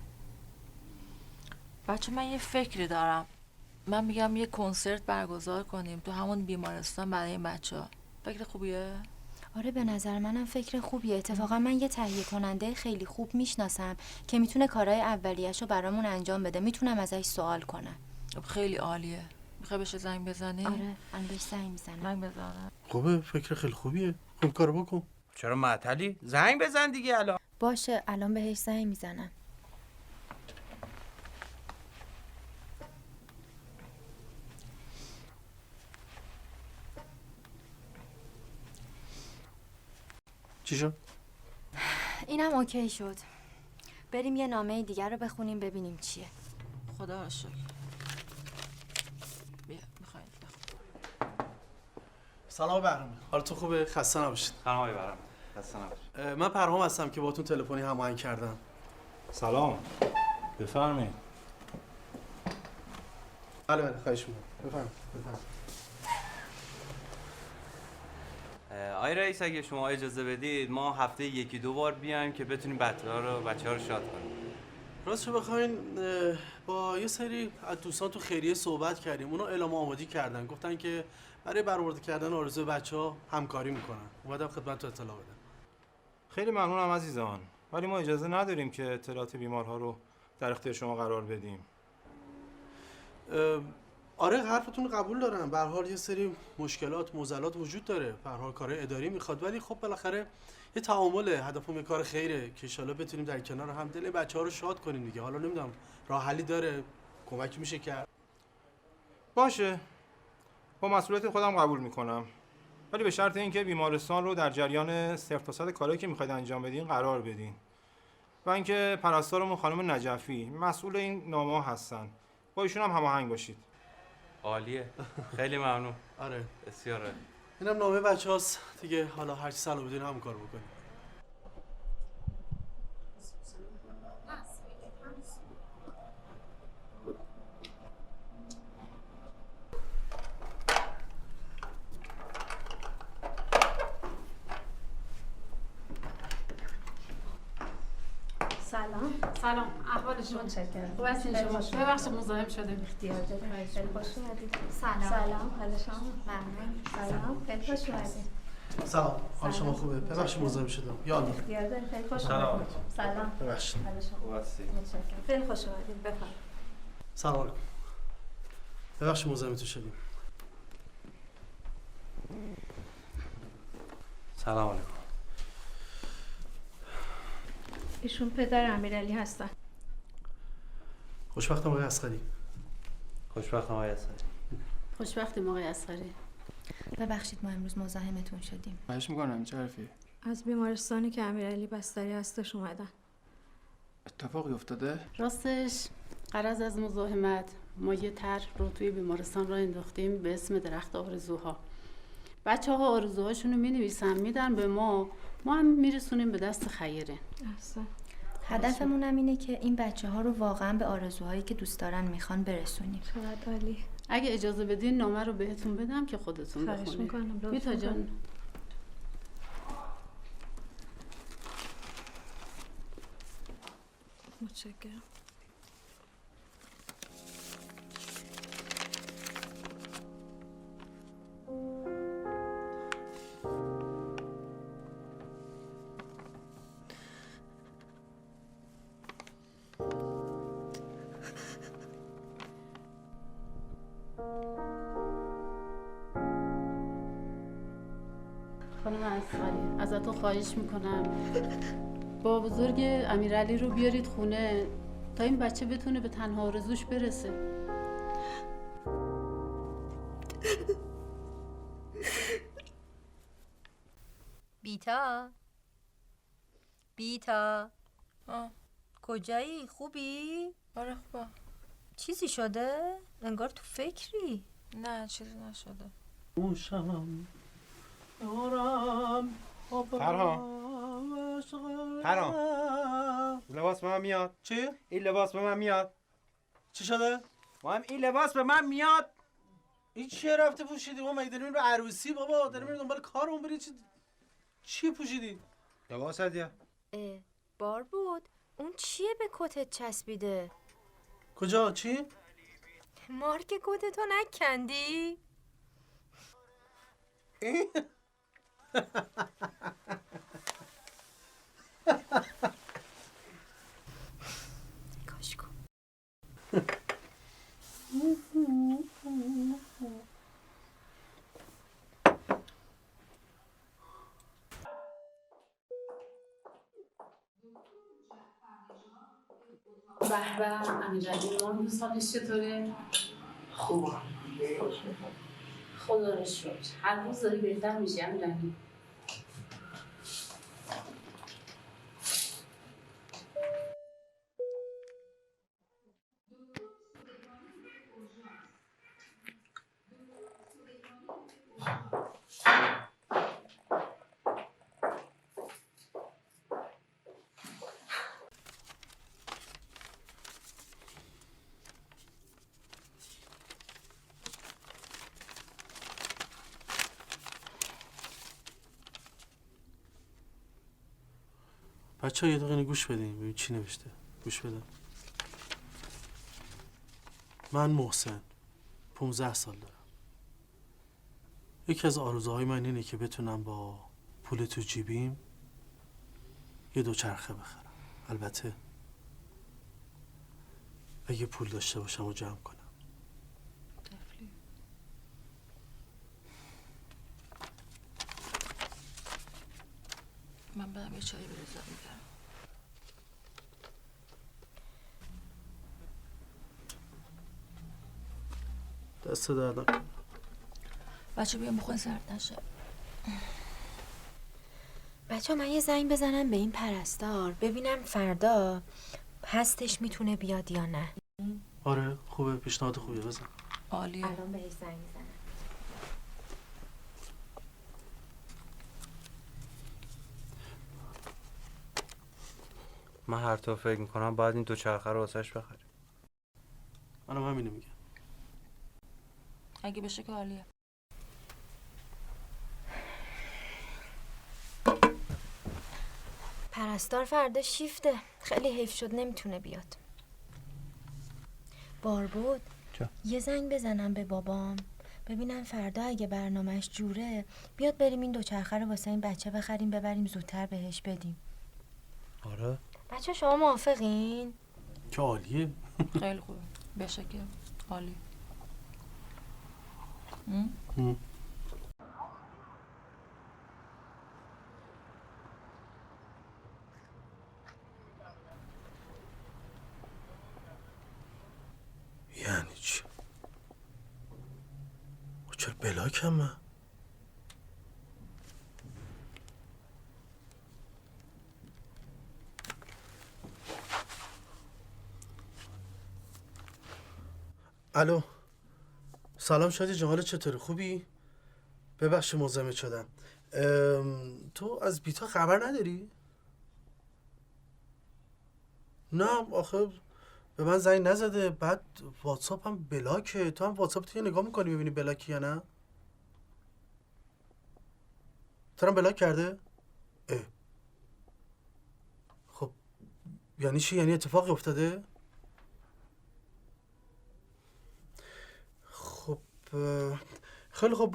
بچه من یه فکری دارم. من میگم یه کنسرت برگزار کنیم تو همون بیمارستان برای این بچه‌ها. فکر خوبیه؟ آره به نظر منم فکر خوبیه. اتفاقا من یه تهیه کننده خیلی خوب میشناسم که میتونه کارهای اولیه‌شو برامون انجام بده. میتونم ازش سوال کنم. خیلی عالیه. میخوای بهش زنگ بزنی؟ آره من بهش زنگ میزنم. زنگ بزنم. خوبه، فکر خیلی خوبیه. خب کارو بکن. چرا معطلی؟ زنگ بزن دیگه الان. باشه الان بهش زنگ میزنم. چی شد؟ اینم اوکی شد. بریم یه نامه دیگر رو بخونیم ببینیم چیه. خدا رو شکر. بیا میخواین سلام بهرامی. حالتون خوبه؟ خسته نباشید. سلام آقای بهرامی. خسته نباشید. من پرهام هستم که باهاتون تلفنی هماهنگ کردم. سلام. بفرمایید. بله خواهش می‌کنم. بفرمایید. آقای رئیس اگه شما اجازه بدید ما هفته یکی دو بار بیایم که بتونیم بچه‌ها رو شاد کنیم. راستش بخواین با یه سری از دوستان تو خیریه صحبت کردیم. اونا اعلام آمادگی کردن. گفتن که برای برآورده کردن آرزوی بچه‌ها همکاری میکنن. اومدم خدمتتون اطلاع بدم. خیلی ممنونم عزیزان. ولی ما اجازه نداریم که اطلاعات بیمارها رو در اختیار شما قرار بدیم. آره حرفتون رو قبول دارم. به هر حال یه سری مشکلات، معضلات وجود داره. به هر حال کار اداری میخواد ولی خب بالاخره یه تعامل هدفمون یه کار خیره که ان شاءالله بتونیم در کنار هم دل بچه‌ها رو شاد کنیم دیگه. حالا نمیدونم راه حلی داره، کمکی میشه کرد. باشه. با مسئولیت خودم قبول میکنم. ولی به شرط اینکه بیمارستان رو در جریان صفر تا صد کارهایی که میخواید انجام بدین قرار بدین. و اینکه پرستارمون خانم نجفی مسئول این نامه هستن. با ایشون هم هماهنگ باشید. عالیه. خیلی ممنون. آره بسیاره. اینم نامه بچه‌هاست دیگه. حالا هر چی صلاح بدین همون کار بکنیم. سلام. احوال شما چطوره؟ خوب هستین شما؟ ببخشید مزاحم شدیم. اختیار دارید. خیلی خوش اومدید. سلام. حال شما؟ ممنون. سلام. خیلی خوش اومدید. سلام. حال شما خوبه؟ ببخشید مزاحم شدم. یالا. اختیار دارید. خیلی خوش سلام. اومدید. سلام. ببخشید. حال شما؟ خوب هستی؟ متشکرم. خیلی خوش اومدید. بفرمایید. سلام علیکم. ببخشید مزاحمتون شدیم. سلام علیکم. ایشون پدر امیرعلی هستن. خوشبختم آقای اصغری. خوشبختم آقای اصغری. خوشبختیم آقای اصغری. ببخشید ما امروز مزاحمتون شدیم. خواهش میکنم. چه حرفیه؟ از بیمارستانی که امیرعلی بستری هستش اومدن. اتفاقی افتاده؟ راستش غرض از مزاحمت ما یه طرح رو توی بیمارستان را انداختیم به اسم درخت آرزوها. بچه‌ها آرزوهاشون رو می‌نویسن میدن به ما هم میرسونیم به دست خیرین. هدفمون هم اینه که این بچه‌ها رو واقعا به آرزوهایی که دوست دارن میخوان برسونیم. چقدر عالی. اگه اجازه بدین نامه رو بهتون بدم که خودتون خواهش بخونید. می‌کنم. میتا جان. متشکرم. خانم اصغری ازتون خواهش میکنم با بزرگ امیرعلی رو بیارید خونه تا این بچه بتونه به تنها آرزوش برسه. بیتا کجایی؟ خوبی؟ آره خوبه. چیزی شده؟ انگار تو فکری. نه چیزی نشده. پرهام لباس به من میاد. چی؟ این لباس به من میاد. چی شده؟ ما هم این لباس به من میاد. این چیه رفته پوشیدی؟ ما مگه داریم به عروسی بابا؟ داریم میریم دنبال کارمون بریم. چی پوشیدی؟ لباس هدیه. بار بود. اون چیه به کتت چسبیده؟ کجا؟ چی؟ مارک کتتو نکندی؟ کاش کن. به به امیرعلی ما سالش چطوره؟ خوبه. خدا رو شکر. هر روز داری بهتر میشی امیرعلی. بچه ها یه دقیقه گوش بدین ببین چی نوشته. گوش بده. من محسن 15 سال دارم. یکی از آرزوهای من اینه که بتونم با پول تو جیبیم یه دوچرخه بخرم. البته اگه پول داشته باشم و جمع کنم. من برم یه چایی بریزم میگم. دست درد نکنه. بچه بیام بخون سرد نشه. بچه من یه زنگ بزنم به این پرستار ببینم فردا هستش میتونه بیاد یا نه. آره خوبه، پیشنهاد خوبیه، بزن. عالیه. الان بهش زنگ میزنم. من هر طور فکر میکنم باید این دوچرخه رو واسش بخریم. منم همینو میگم. اگه بشه که عالیه. پرستار فردا شیفته. خیلی حیف شد نمیتونه بیاد. بار بود یه زنگ بزنم به بابام ببینم فردا اگه برنامهش جوره بیاد بریم این دوچرخه رو واسه این بچه بخریم ببریم زودتر بهش بدیم. آره بچه شما موافقین؟ که عالیه. خیلی خوبه. بشه که عالی. یعنی چی؟ چرا بلاکم من؟ الو سلام شادی جان، حالت چطوره؟ خوبی؟ ببخشید مزاحمت شدم. تو از بیتا خبر نداری؟ نه آخه به من زنگ نزده، بعد واتساپ هم بلاکه. تو هم واتساپ تو نگاه میکنی ببینی بلاکی یا نه؟ تو هم بلاک کرده؟ خب یعنی چی؟ یعنی اتفاقی افتاده؟ خب خیلی خب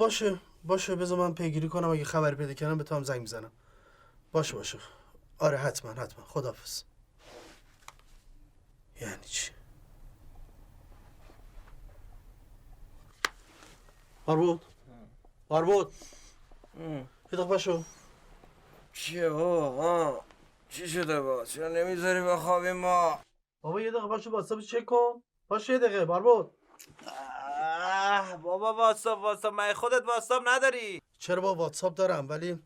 باشه بذار من پیگیری کنم، اگه خبری پیدا کردم به تو هم زنگ میزنم. باشه آره حتما خداحافظ. یعنی چی؟ باربود یه دقیقه باشو. چیه بابا؟ چی شده با؟ چرا نمیذاری بخوابیم ما؟ بابا یه دقیقه باشو، واتساپ چک کن. باشه یه دقیقه باربود. بابا واتساپ من خودت واتساپ نداری؟ چرا با واتساپ دارم ولی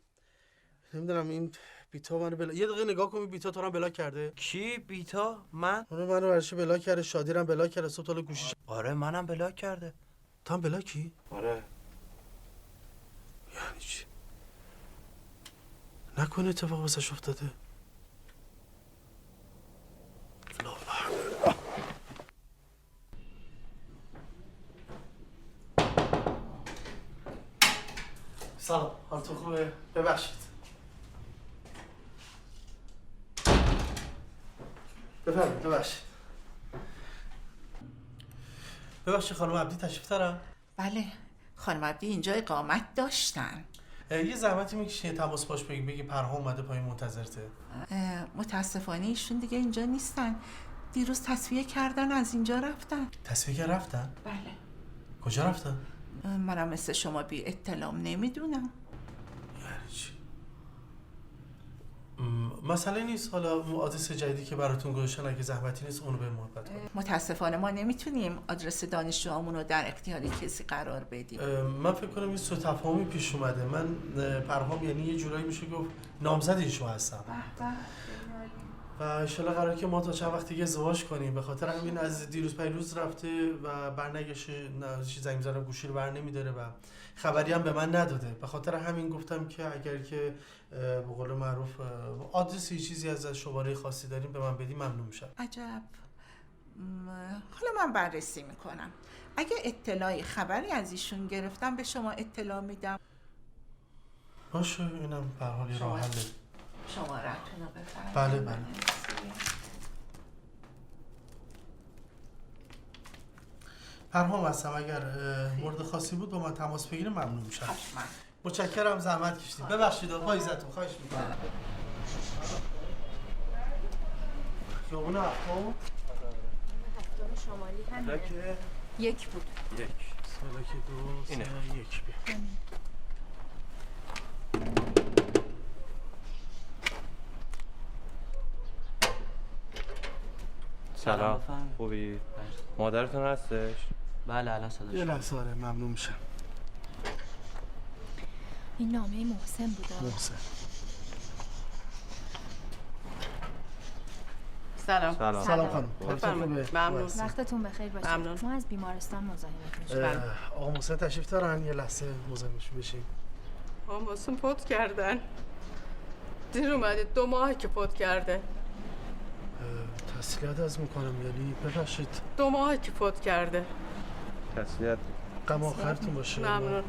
نمیدونم این بیتا منو یه دقیقه نگاه کن، بیتا تو رو بلاک کرده. کی بیتا؟ من؟ منو برش بلاک کرده، شادی رو بلاک کرده، صبح تا گوشیش. آره منم بلاک کرده. تو هم بلاکی؟ آره. یعنی چی؟ نکنه اتفاق واسش افتاده. سلام، حالتون خوبه؟ ببخشید. ببخشید. ببخشید خانم عبدی تشریف دارم؟ بله خانم عبدی اینجا اقامت داشتن. یه زحمتی میکشی تماس باش بگی پرها اومده پایین منتظرته. متاسفانه ایشون دیگه اینجا نیستن. دیروز تصفیه کردن از اینجا رفتن. تصفیه رفتن؟ بله. کجا رفتن؟ منم مثل شما بی اطلاع نمیدونم. یعنی چی؟ مسئله نیست، حالا آدرس جدیدی که براتون گذاشتن اگه زحمتی نیست اونو به محبت کنید. متاسفانه ما نمیتونیم آدرس دانشجوامون رو در اختیار کسی قرار بدیم. من فکر کنم این سوء تفاهمی پیش اومده. من پرهام یعنی یه جورایی میشه گفت نامزد ایشون هستم. و انشالله قراره که ما تا چند وقت دیگه ازدواج کنیم. به خاطر همین از دیروز پیروز رفته و برنگشه، زنگ میزنم گوشی رو بر نمیداره و خبری هم به من نداده. به خاطر همین گفتم که اگر که به قول معروف آدرسی چیزی از شماره خاصی داریم به من بدیم ممنون میشم. عجب. حالا من بررسی میکنم. اگه اطلاعی خبری از ایشون گرفتم به شما اطلاع میدم. باشه اینم به حال راه حله. شماره‌تون رو بفرمایید. بله. پرهام هستم، اگر مورد خاصی بود با من تماس بگیره ممنون میشم. متشکرم، زحمت کشیدید. ببخشید با عزتون، خواهش میکنم. خیابون هفتم شمالی هم یک بود. سالا که دو اینه. یک بیا. سلام. خوبی؟ مادرتون هستش؟ بله الان صداش. یه لحظه آره ممنون میشم. این نامه محسن بوده. محسن. سلام خانم. بفرمایید. ممنون. وقتتون بخیر باشه. ممنون. ما از بیمارستان مزاحمتون شدیم. آقا محسن تشریف دارن؟ یه لحظه مزاحمشون بشیم. محسن فوت کردن. دیر اومده 2 ماهه که فوت کرده. تسلیت از میکنم یعنی ببخشید. 2 ماهه که فوت کرده. تسلیت. غم آخرتون باشه. ممنون.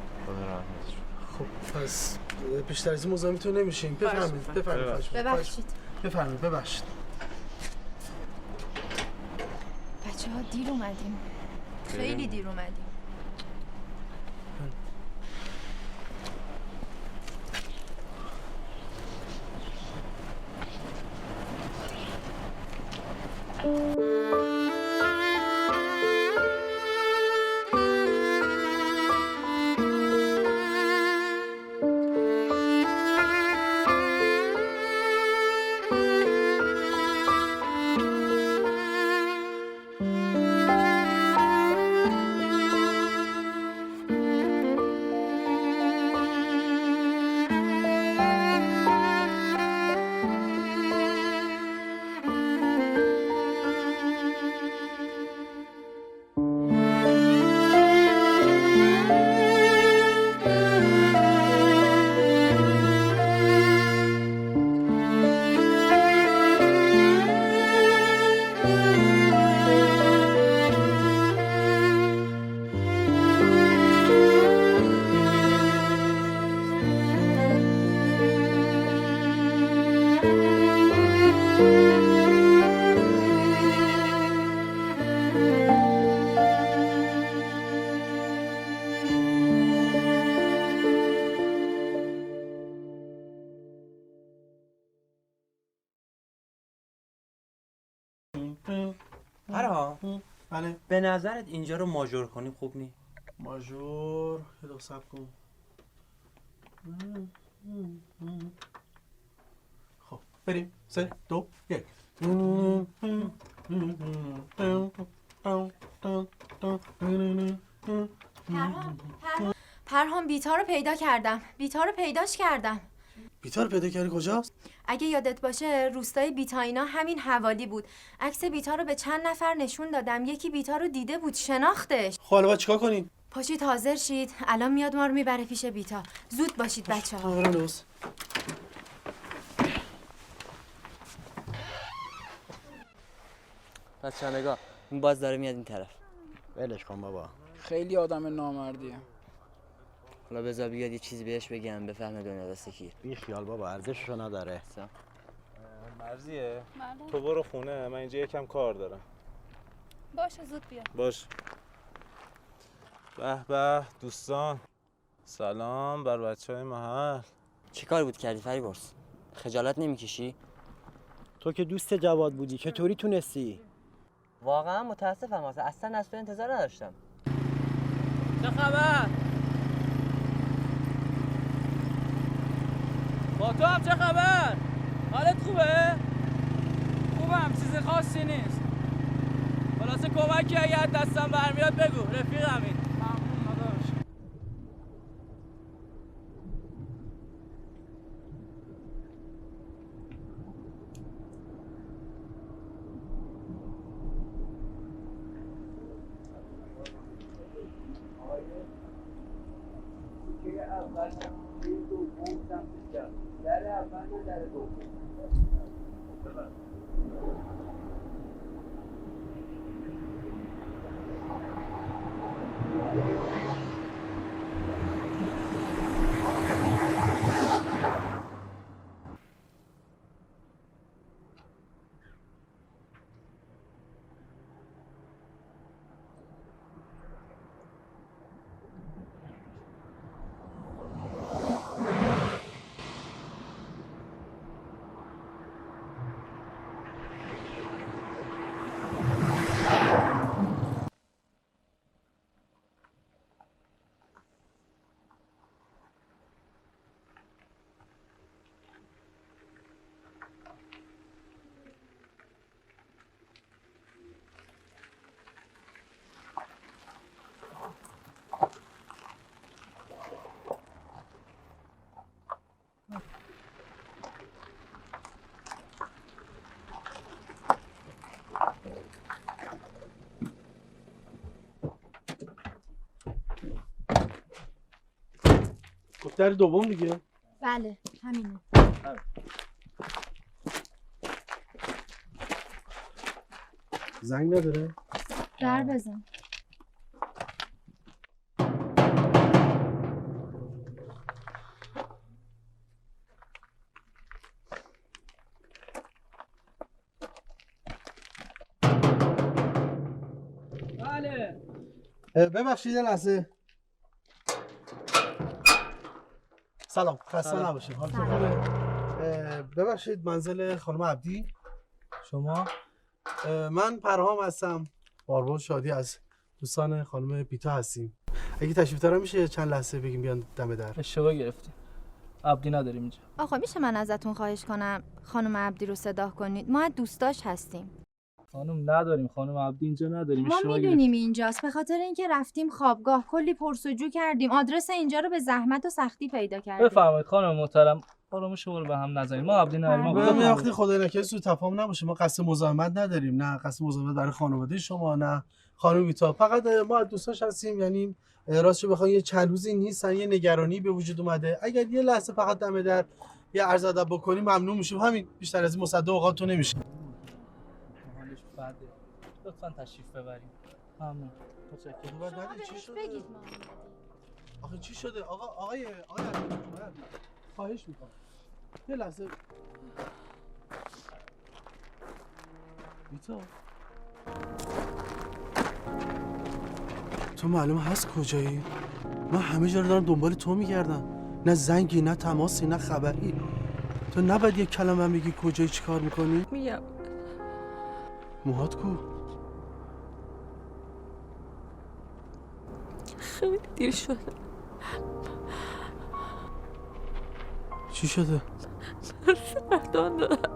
خب پس بیشتر از این مزاحمتون نمیشیم. بفرمایید. بفرمایید. ببخشید. بچه‌ها دیر اومدیم. خیلی دیر اومدیم. فرهان بله به نظرت اینجا رو ماژور کنیم خوب نی؟ ماژور یه دو صبر کن. خب بریم 3 2 1. پرهام بیتا رو پیدا کردم. بیتا رو پیداش کردم. بیتا رو پیدا کردی کجاست؟ اگه یادت باشه روستای بیتاینا همین حوالی بود. عکس بیتا رو به چند نفر نشون دادم. یکی بیتا رو دیده بود، شناختش. خب حالا باید چیکار کنیم؟ پاشید حاضر شید. الان میاد ما رو میبره پیش بیتا. زود باشید بچه‌ها. پس چندگاه این باز داره میاد این طرف. ولش کن بابا. خیلی آدم نامردیه. حالا بذار بیاد یه چیزی بهش بگم بفهمه دنیا دست کیه. بی خیال بابا، ارزششو نداره. مرزیه تو برو خونه، من اینجا یکم کار دارم. باشه زود بیا. باش. به به دوستان، سلام بر بچهای محل. چی کار بود کردی فریبرز؟ خجالت نمیکشی؟ تو که دوست جواد بودی، چطوری تونستی؟ واقعا متاسفم اصلا از تو انتظار نداشتم. چه خبر؟ با تو هم چه خبر؟ حالت خوبه؟ خوبم، چیز خاصی نیست. خلاصه کمکی اگه از دستم برمیاد بگو، رفیقمی. ممنون نداشت. در دوم دیگه. بله همینه. زنگ نداره؟ در بزن. بله. ببخشید یه لحظه. سلام، خسته نباشید. حالتون خوبه؟ ببخشید منزل خانم عبدی؟ شما؟ من پرهام هستم. بارباد شادی از دوستان خانم بیتا هستیم. اگه تشریف دارم میشه چند لحظه بگیم بیان دم در. اشتباه گرفتیم. عبدی نداریم اینجا. آقا میشه من ازتون خواهش کنم خانم عبدی رو صدا کنید؟ ما از دوستاش هستیم. خانم نداریم، خانم عبدی اینجا نداریم. ما میدونیم اینجاست، به خاطر اینکه رفتیم خوابگاه کلی پرسجو کردیم، آدرس اینجا رو به زحمت و سختی پیدا کردیم. بفرمایید خانم محترم، آرامش شما رو به هم نزنید. ما عبدی نداریم. ما وقتی خدای نکرده سوء تفاهم نباشه، ما قصد مزاحمت نداریم، نه قصد مزاحمت برای خانواده شما نه خانم بیتا، فقط ما از دوستاش هستیم. یعنی راستش بخواید یه چند روزی نیستن، یه نگرانی به وجود اومده. اگر یه لحظه فقط دم در یه عرض ادب بکنیم ممنون میشیم. همین، بیشتر از این مصدق اوقاتتون نمیشه. حالش بده. لطفاً تشریف ببرید. ممنون. متشکرم. چی شده؟ آخه چی شده؟ آقای خواهش میکنم. یه لحظه. بیتا تو معلوم هست کجایی؟ من همه جا رو دارم دنبال تو میگردم، نه زنگی نه تماسی نه خبری. تو نباید یک کلمه بگی کجایی چیکار میکنی؟ میگم موهات کو؟ خیلی دیر شده. چی شده؟ سرطان دارم.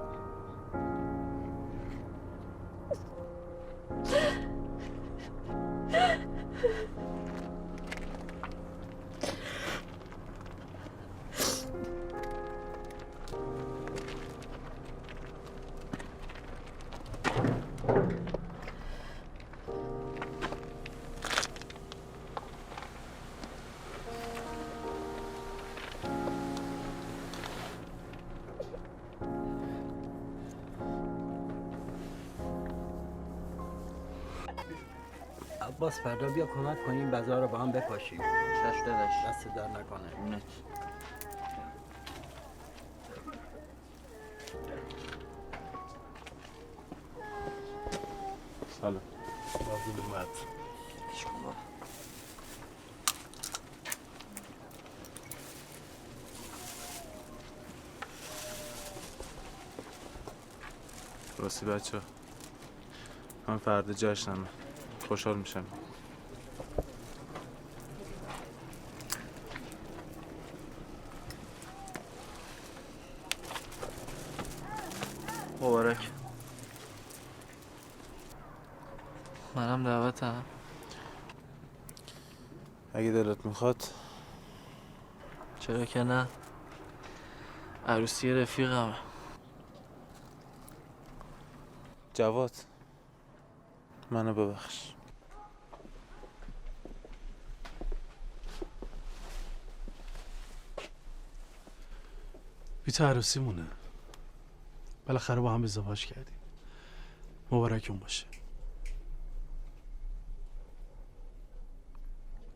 عباس فردا بیا کمک کنیم بازار رو با هم بپاشیم. چش داداش. دست در نکنه. سلام. ممنون اومد. راستی بچه من فردا جشنمه، خوشحال میشم. مبارک. منم دعوتم. اگه دلت میخواد. چرا که نه، عروسی رفیقم. جواد منو ببخش. بیتا عروسی مونه، بالاخره با هم ازدواج کردیم. مبارکون باشه.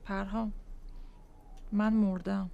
پرهام من مردم.